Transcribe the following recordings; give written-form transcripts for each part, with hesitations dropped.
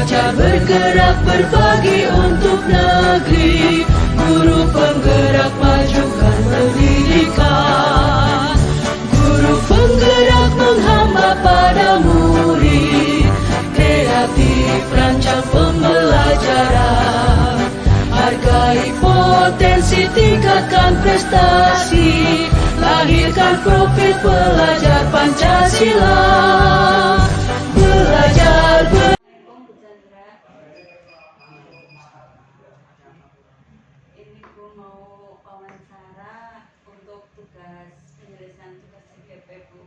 pelajar bergerak berbagi untuk negeri, guru penggerak majukan pendidikan, guru penggerak menghamba pada murid, kreatif rancang pembelajaran, hargai potensi, tingkatkan prestasi, lahirkan profil pelajar Pancasila. Belajar Ini Bu mau wawancara untuk tugas penyelesaian tugas CGP Bu.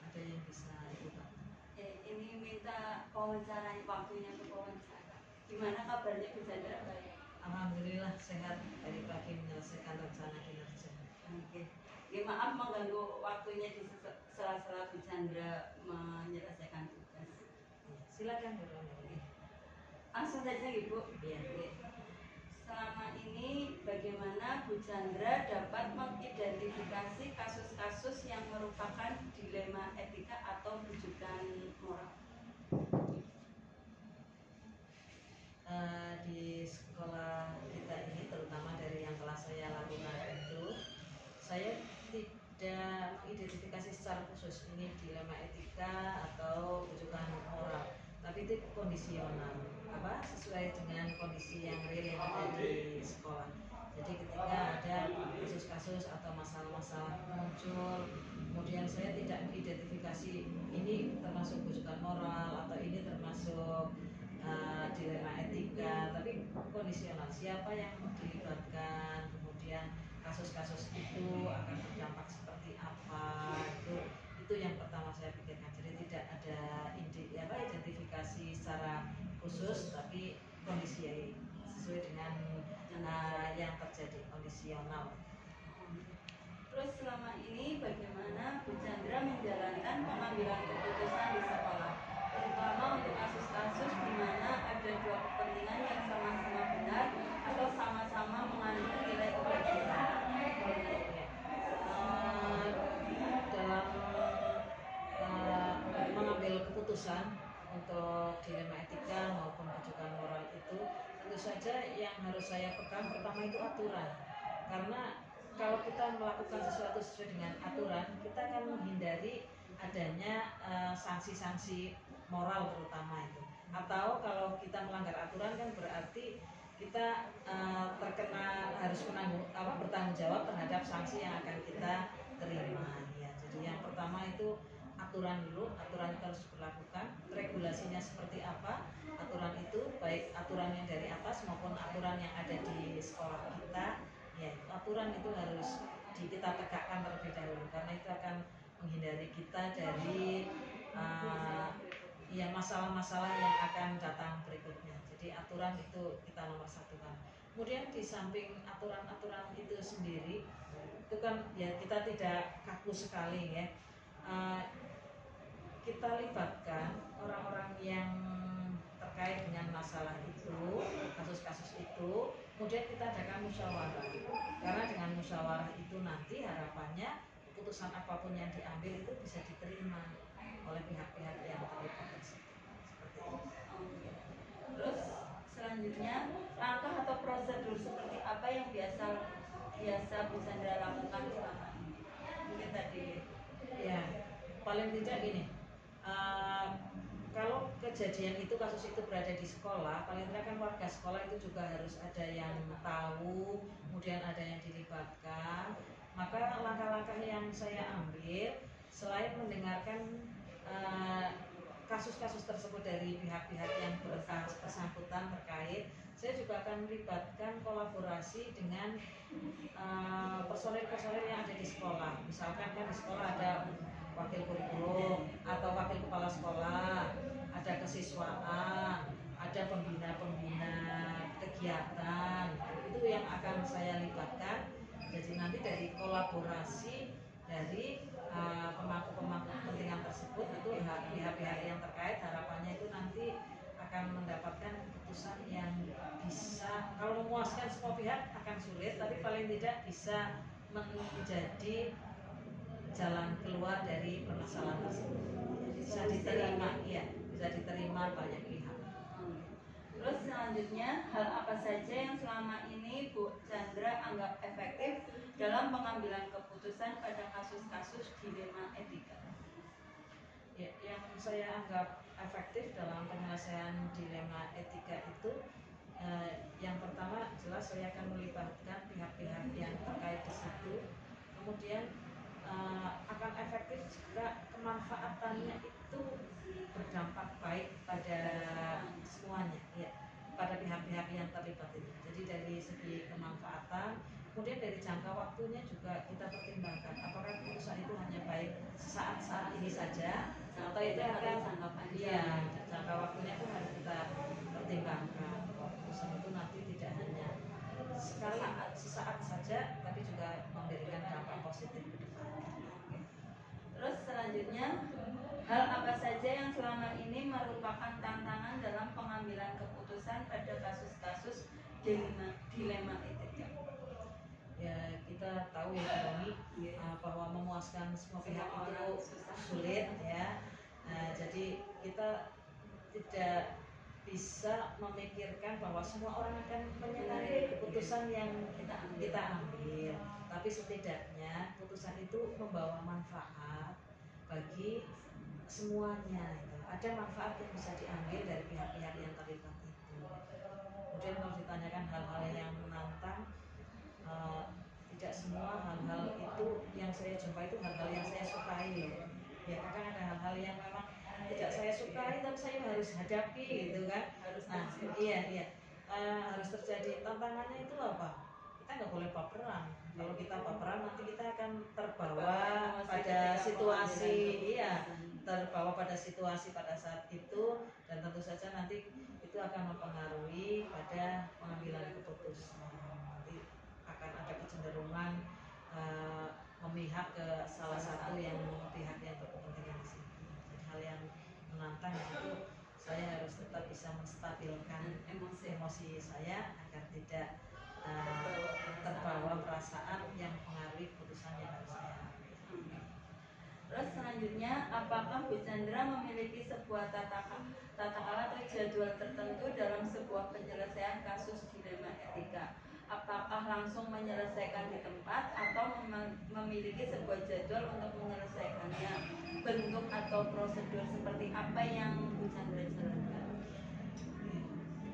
Ada yang bisa Ibu bantu? Ini minta wawancara, waktunya untuk wawancara. Gimana kabarnya Bu Chandra? Baik. Alhamdulillah sehat, dari pagi menyelesaikan rencana kinerja. Oke. Ya, maaf mengganggu waktunya di sela-sela Bu Chandra menyelesaikan tugas. Silakan Bu Roni. Langsung saja Ibu. Iya. Selama ini bagaimana Bu Chandra dapat mengidentifikasi kasus-kasus yang merupakan dilema etika atau rujukan moral? Di sekolah kita ini, terutama dari yang telah saya lakukan itu, saya tidak mengidentifikasi secara khusus ini dilema etika atau rujukan moral, tapi itu kondisional, sesuai dengan kondisi yang real yang ada di sekolah. Jadi ketika ada kasus-kasus atau masalah-masalah muncul, kemudian saya tidak mengidentifikasi ini termasuk rujukan moral atau ini termasuk dilema etika, tapi kondisional, siapa yang dilibatkan, kemudian kasus-kasus itu akan berdampak seperti apa, itu yang pertama saya pikirkan. Jadi tidak ada identifikasi secara khusus, tapi kondisi sesuai dengan yang terjadi, kondisional. Terus selama ini bagaimana Bu Chandra menjalankan pengambilan keputusan di sekolah, terutama untuk kasus-kasus di mana ada dua kepentingan yang sama-sama benar atau sama-sama mengandung nilai objektivitas? Dalam mengambil keputusan untuk dilema etika maupun rujukan moral itu, tentu saja yang harus saya pegang pertama itu aturan, karena kalau kita melakukan sesuatu sesuai dengan aturan, kita akan menghindari adanya sanksi-sanksi moral terutama itu. Atau kalau kita melanggar aturan kan berarti kita terkena, harus bertanggung jawab terhadap sanksi yang akan kita terima. Ya, jadi yang pertama itu aturan dulu, aturan itu harus diberlakukan, regulasinya seperti apa, aturan itu baik aturan yang dari atas maupun aturan yang ada di sekolah kita. Ya, aturan itu harus kita tegakkan terlebih dahulu, karena itu akan menghindari kita dari masalah-masalah yang akan datang berikutnya. Jadi aturan itu kita nomor satukan. Kemudian di samping aturan-aturan itu sendiri, itu kan ya kita tidak kaku sekali ya. Kita libatkan orang-orang yang terkait dengan masalah itu, kasus-kasus itu, kemudian kita adakan musyawarah. Karena dengan musyawarah itu nanti harapannya keputusan apapun yang diambil itu bisa diterima oleh pihak-pihak yang terlibat tersebut. Seperti itu. Terus selanjutnya, langkah atau prosedur seperti apa yang biasa Bu Chandra lakukan selama ini? Mungkin tadi ya, paling tidak gini, kalau kejadian itu, kasus itu berada di sekolah, paling tidak kan warga sekolah itu juga harus ada yang tahu, kemudian ada yang dilibatkan. Maka langkah-langkah yang saya ambil, selain mendengarkan kasus-kasus tersebut dari pihak-pihak yang bersangkutan terkait, saya juga akan melibatkan kolaborasi dengan personil-personil yang ada di sekolah. Misalkan kan di sekolah ada wakil kurikulum atau wakil kepala sekolah, ada kesiswaan, ada pembina-pembina kegiatan, itu yang akan saya libatkan. Jadi nanti dari kolaborasi dari pemangku-pemangku kepentingan tersebut, itu pihak-pihak yang terkait, harapannya itu nanti akan mendapatkan keputusan yang bisa, kalau memuaskan semua pihak akan sulit, tapi paling tidak bisa menjadi jalan keluar dari permasalahan tersebut. Bisa diterima, ya, bisa diterima banyak pihak. selanjutnya, hal apa saja yang selama ini Bu Chandra anggap efektif dalam pengambilan keputusan pada kasus-kasus dilema etika? Ya, yang saya anggap efektif dalam penyelesaian dilema etika itu yang pertama jelas saya akan melibatkan pihak-pihak yang terkait di situ. Kemudian akan efektif jika kemanfaatannya itu berdampak baik pada semuanya, ya, pada pihak-pihak yang terlibat itu. Jadi dari segi kemanfaatan, kemudian dari jangka waktunya juga kita pertimbangkan apakah keputusan itu hanya baik saat ini saja atau itu akan jangka panjang. Iya, jangka waktunya itu harus kita pertimbangkan. Keputusan itu nanti tidak hanya sesaat saja, tapi juga memberikan dampak positif ke depan. Terus selanjutnya, hal apa saja yang selama ini merupakan tantangan dalam pengambilan keputusan pada kasus-kasus dilema etika? Ya, kita tahu ya Doni, bahwa memuaskan semua pihak itu sulit ya. Jadi kita tidak bisa memikirkan bahwa semua orang akan menyetujui keputusan yang kita ambil, tapi setidaknya keputusan itu membawa manfaat bagi semuanya. Ada manfaat yang bisa diambil dari pihak-pihak yang terlibat itu. Kemudian kalau ditanyakan hal-hal yang menantang, tidak semua hal-hal itu yang saya jumpai itu hal-hal yang saya sukai loh. Ya, kadang ada hal-hal yang memang tidak saya sukai tapi saya harus hadapi gitu kan. Harus terjadi. Tantangannya itu apa? Kita nggak boleh baperan. Kalau kita baperan nanti kita akan terbawa pada situasi, terbawa pada situasi pada saat itu, dan tentu saja nanti itu akan mempengaruhi pada pengambilan keputusan. Nanti akan ada kecenderungan memihak ke salah satu pihak yang berkepentingan di sini. Jadi hal yang menantang itu saya harus tetap bisa menstabilkan emosi saya agar tidak terbawa perasaan yang mempengaruhi keputusan yang harus saya ambil. Terus selanjutnya, apakah Bu Chandra memiliki sebuah tata cara atau jadwal tertentu dalam sebuah penyelesaian kasus dilema etika? Apakah langsung menyelesaikan di tempat atau memiliki sebuah jadwal untuk menyelesaikannya? Bentuk atau prosedur seperti apa yang Bu Chandra jalankan?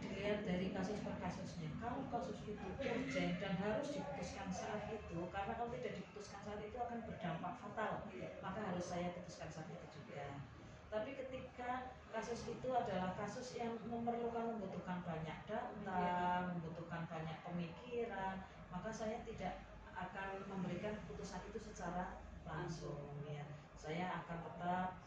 Dilihat dari kasus per kasusnya. Kalau kasus itu urgent dan harus diputuskan saat itu, karena kalau tidak diputuskan saat itu akan berdampak fatal, maka harus saya putuskan saat itu juga. Tapi ketika kasus itu adalah kasus yang membutuhkan banyak data, membutuhkan banyak pemikiran, maka saya tidak akan memberikan keputusan itu secara langsung ya. Saya akan tetap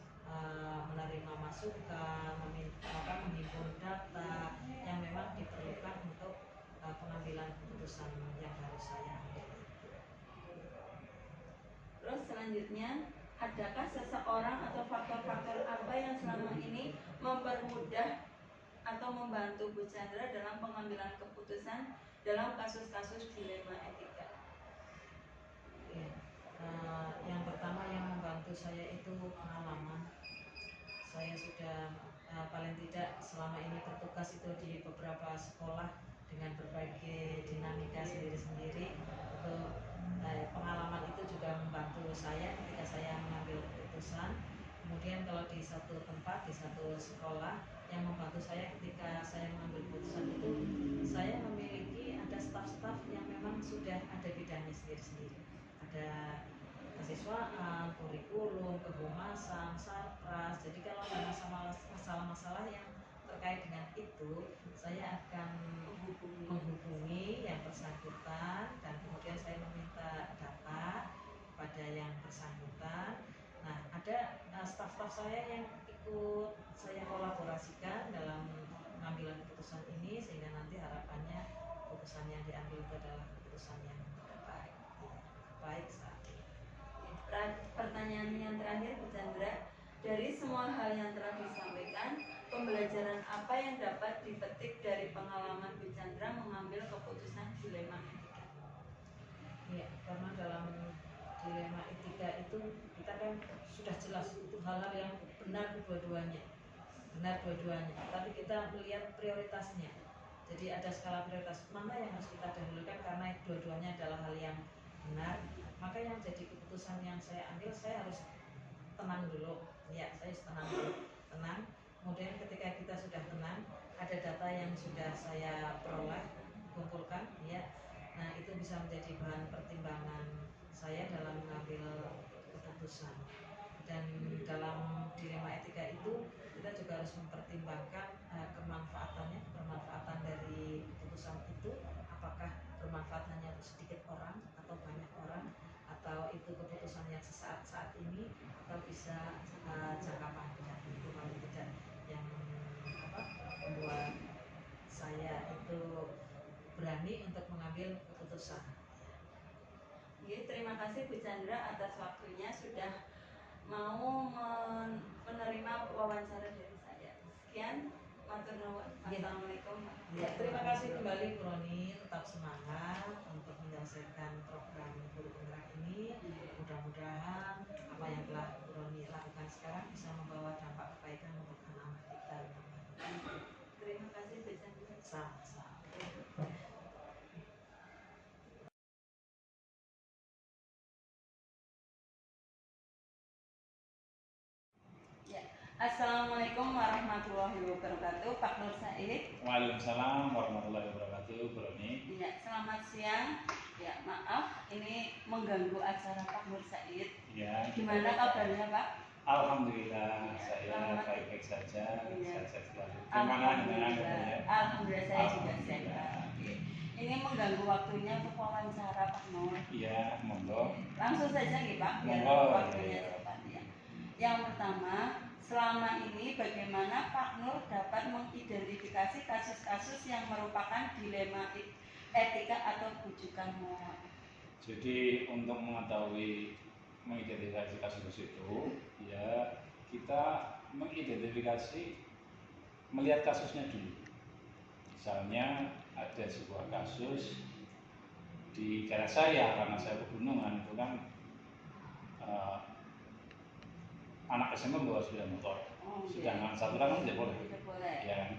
menerima masukan, menghimpun data yang memang diperlukan untuk pengambilan keputusan yang harus saya ambil. Terus selanjutnya, adakah seseorang atau faktor-faktor apa yang selama ini mempermudah atau membantu Bu Chandra dalam pengambilan keputusan dalam kasus-kasus dilema etika? Yang pertama yang membantu saya itu pengalaman. Saya sudah paling tidak selama ini bertugas itu di beberapa sekolah dengan berbagai dinamika sendiri-sendiri. Pengalaman itu juga membantu saya ketika saya mengambil keputusan. Kemudian kalau di satu tempat, di satu sekolah, yang membantu saya ketika saya mengambil keputusan itu, saya memiliki ada staf-staf yang memang sudah ada bidangnya sendiri-sendiri. Ada kesiswaan, kurikulum, kehumasan, sarpras. Jadi kalau ada masalah-masalah yang terkait dengan itu, saya akan menghubungi yang bersangkutan dan kemudian saya meminta data pada yang bersangkutan. Nah, ada staf-staf saya yang ikut saya kolaborasikan dalam pengambilan keputusan ini, sehingga nanti harapannya keputusan yang diambil itu adalah keputusan yang terbaik saat ini. Pertanyaan yang terakhir, Bu Chandra, dari semua hal yang telah disampaikan, pembelajaran apa yang dapat dipetik dari pengalaman Bu Chandra mengambil keputusan dilema etika? Ya, karena dalam dilema etika itu kita kan sudah jelas itu hal-hal yang benar dua-duanya, tapi kita melihat prioritasnya. Jadi ada skala prioritas mana yang harus kita dahulukan karena dua-duanya adalah hal yang benar. Maka yang jadi keputusan yang saya ambil, saya harus tenang dulu. Ya, saya harus tenang dulu. Tenang. Kemudian ketika kita sudah tenang, ada data yang sudah saya peroleh, kumpulkan, ya. Nah, itu bisa menjadi bahan pertimbangan saya dalam mengambil keputusan. Dan dalam dilema etika itu kita juga harus mempertimbangkan kemanfaatan dari keputusan itu, apakah bermanfaat hanya untuk sedikit orang atau banyak orang, atau itu keputusan yang sesaat saat ini atau bisa jangka panjang. Itu paling tidak yang membuat saya itu berani untuk mengambil keputusan. Terima kasih Bu Chandra atas waktunya sudah mau menerima wawancara dari saya. Sekian, matur nuwun. Assalamualaikum. Ya, terima kasih kembali Bu Roni, tetap semangat untuk menyelesaikan program Guru Penggerak ini. Mudah-mudahan apa yang telah Bu Roni lakukan sekarang bisa membawa dampak kebaikan untuk anak-anak kita. Terima kasih Bu Chandra. Sama-sama. Assalamualaikum warahmatullahi wabarakatuh, Pak Nur Said. Waalaikumsalam warahmatullahi wabarakatuh, Bu Roni. Ya, selamat siang. Ya, maaf, ini mengganggu acara Pak Nur Said. Ya. Gimana kabarnya, Pak? Alhamdulillah, Ya, saya baik-baik saja. Ya. Sehat selalu. Gimana dengan Anda? Alhamdulillah saya juga sehat. Ini mengganggu waktunya untuk wawancara Pak Nur. Iya, monggo. Langsung saja nih Pak, biar Monggo, waktunya ya. cepat ya. Yang pertama, selama ini bagaimana Pak Nur dapat mengidentifikasi kasus-kasus yang merupakan dilema etika atau bujukan moral? Jadi untuk mengidentifikasi kasus itu, ya kita mengidentifikasi, melihat kasusnya dulu. Misalnya ada sebuah kasus di daerah saya, karena saya pegunungan, itu kan anak SMA bawa sepeda motor, sedangkan satu kan tidak boleh. Tidak boleh. Ya,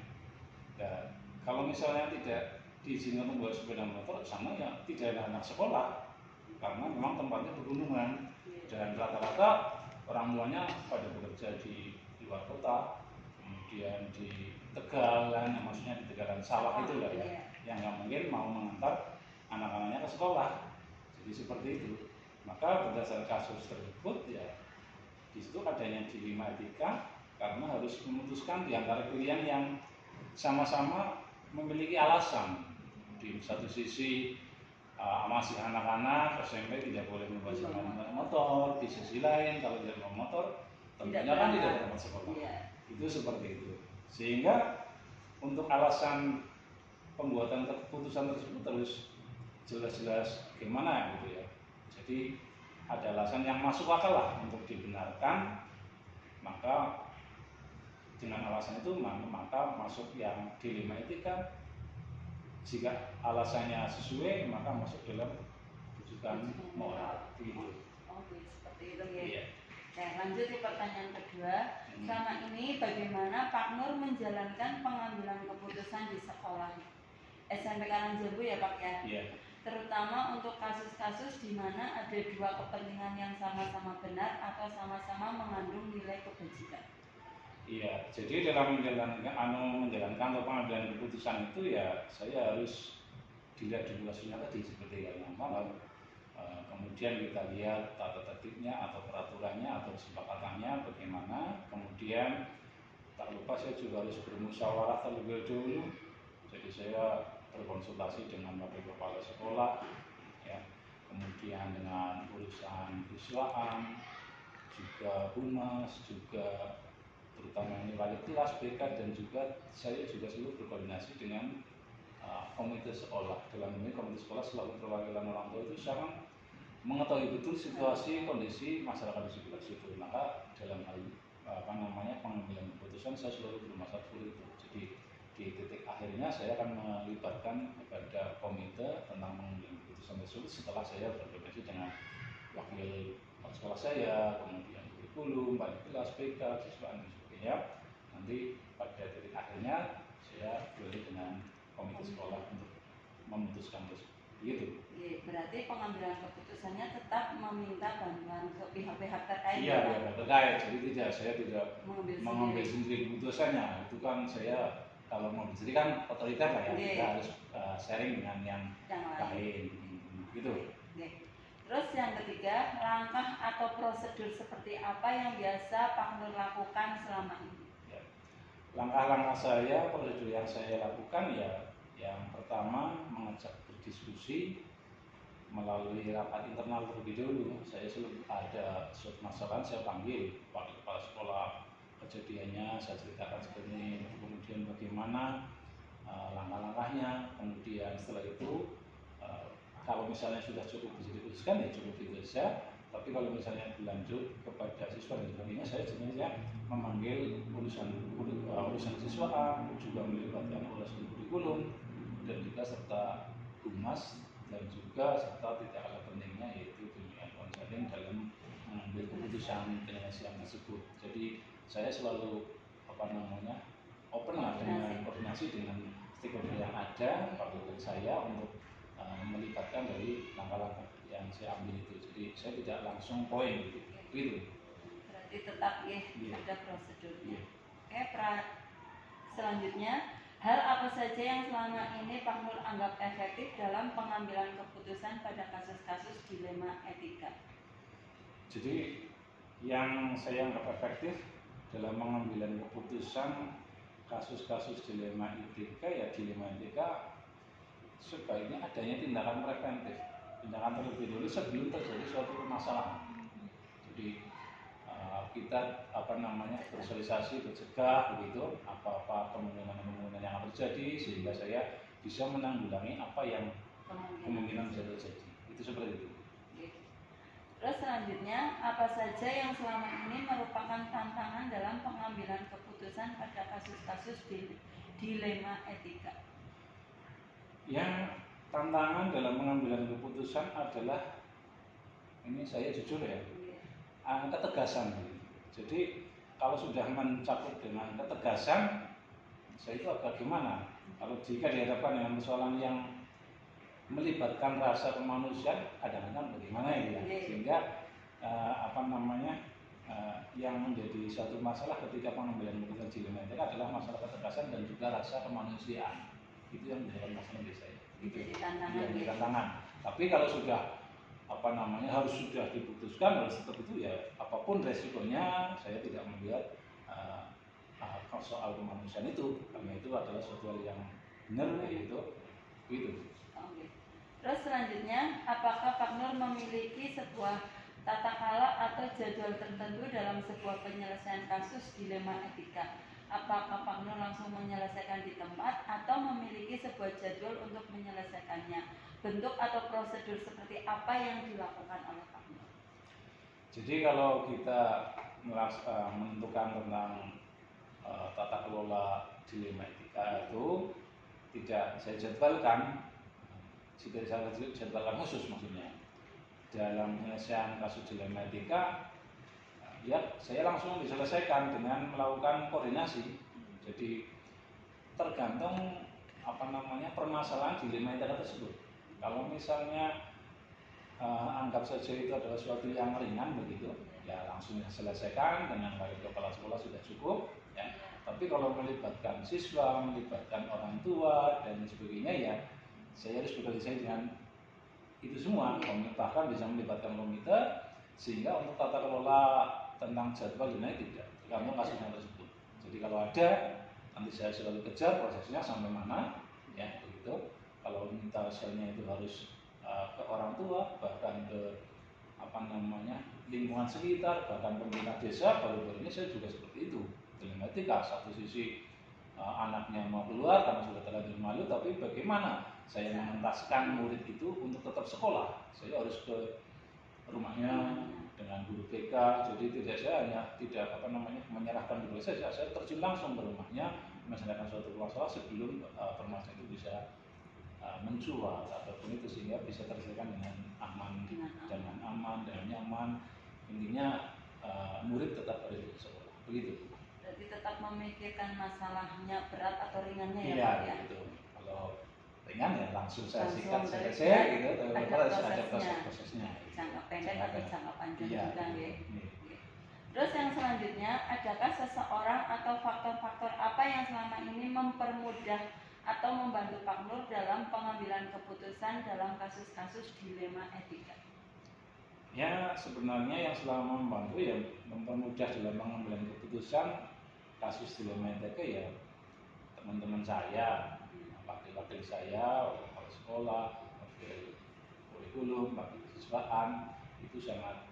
nah, kalau misalnya tidak diizinkan membawa sepeda motor, sana ya tidak ada anak sekolah, karena memang tempatnya pegunungan dan rata-rata orang tuanya pada bekerja di luar kota, kemudian di Tegal kan, maksudnya di Tegalan sawah itu lah ya, yang nggak mungkin mau mengantar anak-anaknya ke sekolah. Jadi seperti itu. Maka berdasarkan kasus tersebut ya di situ adanya dilema etika karena harus memutuskan di antara pilihan yang sama-sama memiliki alasan. Di satu sisi masih anak-anak SMP tidak boleh membawa sepeda motor, di sisi lain kalau tidak membawa motor tentunya kan tidak ada tempat sekolah. Itu seperti itu. Sehingga untuk alasan pembuatan keputusan tersebut terus jelas-jelas gimana gitu ya. Jadi ada alasan yang masuk akal lah untuk dibenarkan, maka dengan alasan itu maka masuk yang dilema etika. Jika alasannya sesuai maka masuk dalam bujukan moral gitu. Seperti itu ya. Iya. Nah, lanjut ke pertanyaan kedua. Selama ini bagaimana Pak Nur menjalankan pengambilan keputusan di sekolah SMP Karangjabu ya Pak ya? Iya. Terutama untuk kasus-kasus di mana ada dua kepentingan yang sama-sama benar atau sama-sama mengandung nilai kebajikan. Iya, jadi dalam menjalankan atau pengambilan keputusan itu ya saya harus dilihat dulu hasilnya tadi seperti yang malam. Kemudian kita lihat tata tertibnya atau peraturannya atau kesepakatannya bagaimana. Kemudian tak lupa saya juga harus bermusyawarah terlebih dahulu. Jadi saya berkonsultasi dengan wakil kepala sekolah, ya, kemudian dengan urusan siswaan, juga humas, juga terutama ini wali kelas, BK, dan juga saya juga selalu berkoordinasi dengan komite sekolah. Dalam ini komite sekolah selalu perwakilan orang tua itu sekarang mengetahui betul situasi kondisi masyarakat di sekitar situ. Maka dalam hal pengambilan keputusan saya selalu bermasalah itu. Jadi di titik akhirnya saya akan melibatkan kepada komite tentang pengambilan keputusan tersebut setelah saya berkoordinasi dengan wakil sekolah saya, kemudian kurikulum, wali kelas, BK, siswaan dan sebagainya. Nanti pada titik akhirnya saya beri dengan komite memutuskan tersebut. Begitu. Oke, berarti pengambilan keputusannya tetap meminta bantuan ke pihak-pihak terkait. Iya, ya, ya, terkait. Jadi saya tidak mengambil mengambil sendiri. sendiri keputusannya. Itu kan saya kalau mau sendiri kan otoriter lah ya. Oke. Kita harus sharing dengan yang Yang lain. lain. Gitu. Oke. Terus yang ketiga, langkah atau prosedur seperti apa yang biasa Pak Nur lakukan selama ini? Ya. Langkah-langkah saya, prosedur yang saya lakukan ya, yang pertama mengajak berdiskusi melalui rapat internal terlebih dulu. Saya selalu ada suatu masalah, saya panggil wakil kepala sekolah, kejadiannya saya ceritakan seperti ini, kemudian bagaimana langkah-langkahnya, kemudian setelah itu kalau misalnya sudah cukup bisa diputuskan ya cukup itu saja. Tapi kalau misalnya berlanjut kepada siswa dan sebagainya, saya sebenarnya memanggil urusan siswa, juga melibatkan urusan kurikulum dan juga serta humas dan juga serta tidak kalah pentingnya yaitu bimbingan konseling dalam mengambil keputusan penyelesaian tersebut. Jadi saya selalu open lah dengan koordinasi dengan stakeholder yang ada, partner saya untuk melibatkan dari langkah-langkah yang saya ambil itu. Jadi saya tidak langsung poin gitu. Berarti tetap ya ada prosedurnya. Oke, selanjutnya, hal apa saja yang selama ini Pak Nur anggap efektif dalam pengambilan keputusan pada kasus-kasus dilema etika? Jadi yang saya anggap efektif dalam pengambilan keputusan kasus-kasus dilema etika ya dilema etika sebaiknya adanya tindakan preventif, tindakan terlebih dulu sebelum terjadi suatu permasalahan. Jadi kita bersosialisasi, bercegah begitu apa-apa kemungkinan yang akan terjadi sehingga saya bisa menanggulangi apa yang kemungkinan bisa terjadi. Itu seperti itu. Terus selanjutnya, apa saja yang selama ini merupakan tantangan dalam pengambilan keputusan pada kasus-kasus dilema etika? Yang tantangan dalam pengambilan keputusan adalah, ini saya jujur ya, ketegasan. Jadi kalau sudah mencakup dengan ketegasan, saya itu agak gimana? Kalau jika dihadapkan dengan persoalan yang melibatkan rasa kemanusiaan, kadang-kadang bagaimana ya? Sehingga yang menjadi satu masalah ketika pengambilan keputusan dilema etika adalah masalah ketegasan dan juga rasa kemanusiaan. Itu yang menjadi masalah di saya. Jadi tantangan. Tapi kalau sudah harus sudah diputuskan harus tetap itu ya apapun resikonya saya tidak melihat soal kemanusiaan itu karena itu adalah suatu hal yang benar yaitu itu. Oke. Terus selanjutnya, apakah Pak Nur memiliki sebuah tata kelola atau jadwal tertentu dalam sebuah penyelesaian kasus dilema etika? Apakah Pak Nur langsung menyelesaikan di tempat atau memiliki sebuah jadwal untuk menyelesaikannya? Bentuk atau prosedur seperti apa yang dilakukan oleh Pak Nur? Jadi kalau kita menentukan tentang tata kelola dilema etika itu tidak saya jadwalkan, jika saya jadwalkan khusus maksudnya dalam penyelesaian kasus dilema etika. Ya, saya langsung diselesaikan dengan melakukan koordinasi. Jadi tergantung permasalahan dilema etika tersebut. Kalau misalnya anggap saja itu adalah suatu yang ringan begitu, ya langsung diselesaikan dengan wakil kepala sekolah sudah cukup. Ya. Tapi kalau melibatkan siswa, melibatkan orang tua dan sebagainya, ya saya harus bekerja dengan itu semua. Bahkan bisa melibatkan komite sehingga untuk tata kelola tentang jadwal ini tidak tergantung kasusnya tersebut. Jadi kalau ada nanti saya selalu kejar prosesnya sampai mana, ya begitu. Kalau minta hasilnya itu harus ke orang tua, bahkan ke lingkungan sekitar, bahkan pemerintah desa. Baru-baru ini saya juga seperti itu. Dilema etika, satu sisi anaknya mau keluar karena sudah terlanjur malu, tapi bagaimana saya mengentaskan murid itu untuk tetap sekolah? Saya harus ke rumahnya dengan guru BK. Jadi saya hanya tidak menyerahkan dulu saja. Saya terjun langsung ke rumahnya menyelesaikan suatu masalah sebelum permasalahan itu bisa mencuat ataupun itu sehingga bisa terselesaikan dengan aman, dengan nyaman. Intinya murid tetap ada di sekolah. Begitu. Berarti tetap memikirkan masalahnya berat atau ringannya ya, Pak ya? Betul. Kalau ringan ya langsung saya Langsung sikat terlihat selesai gitu, tapi ada kalau ada prosesnya. prosesnya. Jangka pendek atau jangka panjang Iya, juga nggih. iya. Terus yang selanjutnya, adakah seseorang atau faktor-faktor apa yang selama ini mempermudah atau membantu Pak Nur dalam pengambilan keputusan dalam kasus-kasus dilema etika? Ya sebenarnya yang selama membantu ya mempermudah dalam pengambilan keputusan kasus dilema etika ya teman-teman saya, wakil-wakil saya, wakil sekolah, wakil kurikulum, wakil kesiswaan itu sangat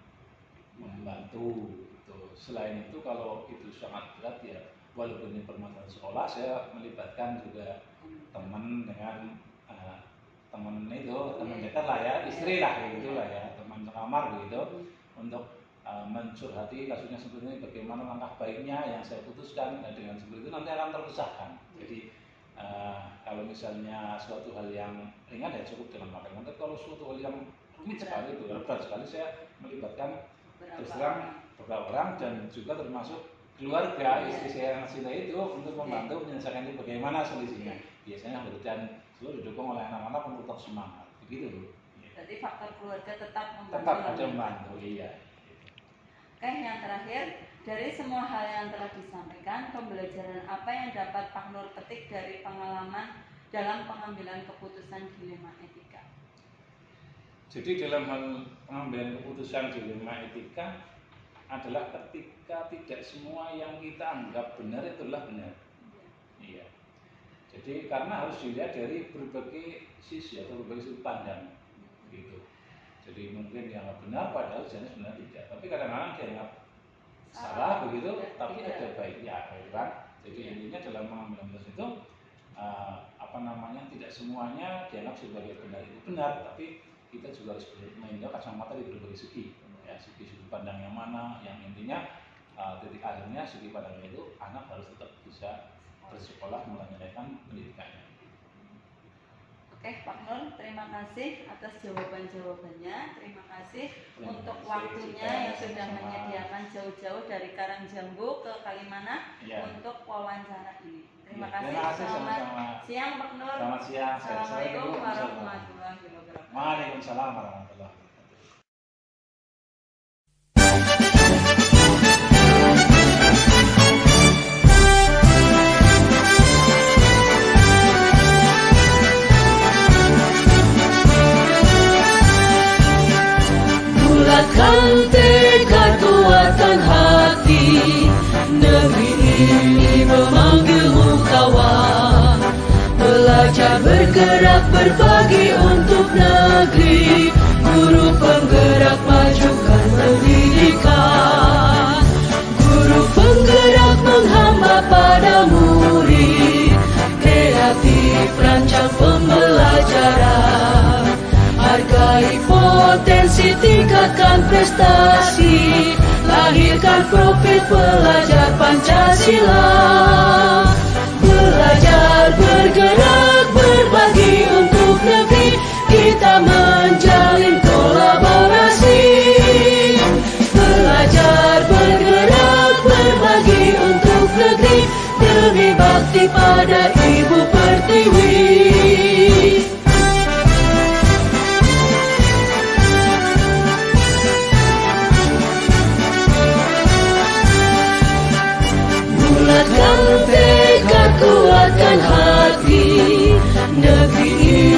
membantu. Gitu. Selain itu kalau itu sangat berat ya walaupun ini permasalahan sekolah saya melibatkan juga teman dengan teman itu teman dekat lah ya istri lah gitu lah ya teman sekamar gitu untuk mencurhati kasusnya seperti ini bagaimana langkah baiknya yang saya putuskan dan dengan seperti itu nanti akan terpisahkan. Jadi kalau misalnya suatu hal yang ringan ya cukup dengan makan. Nanti kalau suatu hal yang rumit sekali itu berat sekali saya melibatkan terus terang beberapa orang dan juga termasuk keluarga istri saya yang cinta itu untuk membantu menyelesaikan itu bagaimana solusinya. Biasanya dan selalu didukung oleh anak-anak untuk tetap semangat begitu Bu. Berarti faktor keluarga tetap membantu. Tetap ada membantu iya. Oke, yang terakhir, dari semua hal yang telah disampaikan, pembelajaran apa yang dapat Pak Nur petik dari pengalaman dalam pengambilan keputusan dilema etika? Jadi dalam hal pengambilan keputusan dilema etika adalah ketika tidak semua yang kita anggap benar itulah benar. Iya. Jadi karena harus dilihat dari berbagai sisi atau berbagai sudut pandang, gitu. Jadi mungkin dianggap benar padahal sebenarnya tidak. Tapi kadang-kadang dianggap salah begitu, tapi ada baiknya, kan? Jadi intinya dalam mengambil keputusan itu tidak semuanya dianggap sebagai benar itu benar, tapi kita juga harus meninjau kacamata di berbagai segi. Ya, segi sudut pandang yang mana, yang intinya titik akhirnya segi pandangnya itu anak harus tetap bisa bersekolah melanjutkan pendidikannya. Oke, Pak Nur, terima kasih atas jawaban-jawabannya. Terima kasih untuk waktunya yang sudah menyediakan jauh-jauh dari Karangjambu ke Kalimanan untuk wawancara ini. Terima kasih. Selamat siang, Pak Nur. Selamat siang. Assalamualaikum warahmatullahi wabarakatuh. Waalaikumsalam warahmatullahi wabarakatuh. Bulatkan tekad, kuatkan hati, negeri ini memanggilmu kawan. Belajar bergerak berbagi untuk negeri, guru penggerak majukan pendidikan. Guru penggerak menghamba pada murid, kreatif rancang pembelajaran. Hargai potensi, tingkatkan prestasi, lahirkan profil pelajar Pancasila. Belajar bergerak berbagi untuk negeri, kita menjalin kolaborasi. Belajar bergerak berbagi untuk negeri, demi bakti pada Ibu Pertiwi. Bulatkan tekad, kuatkan hati, negeri ini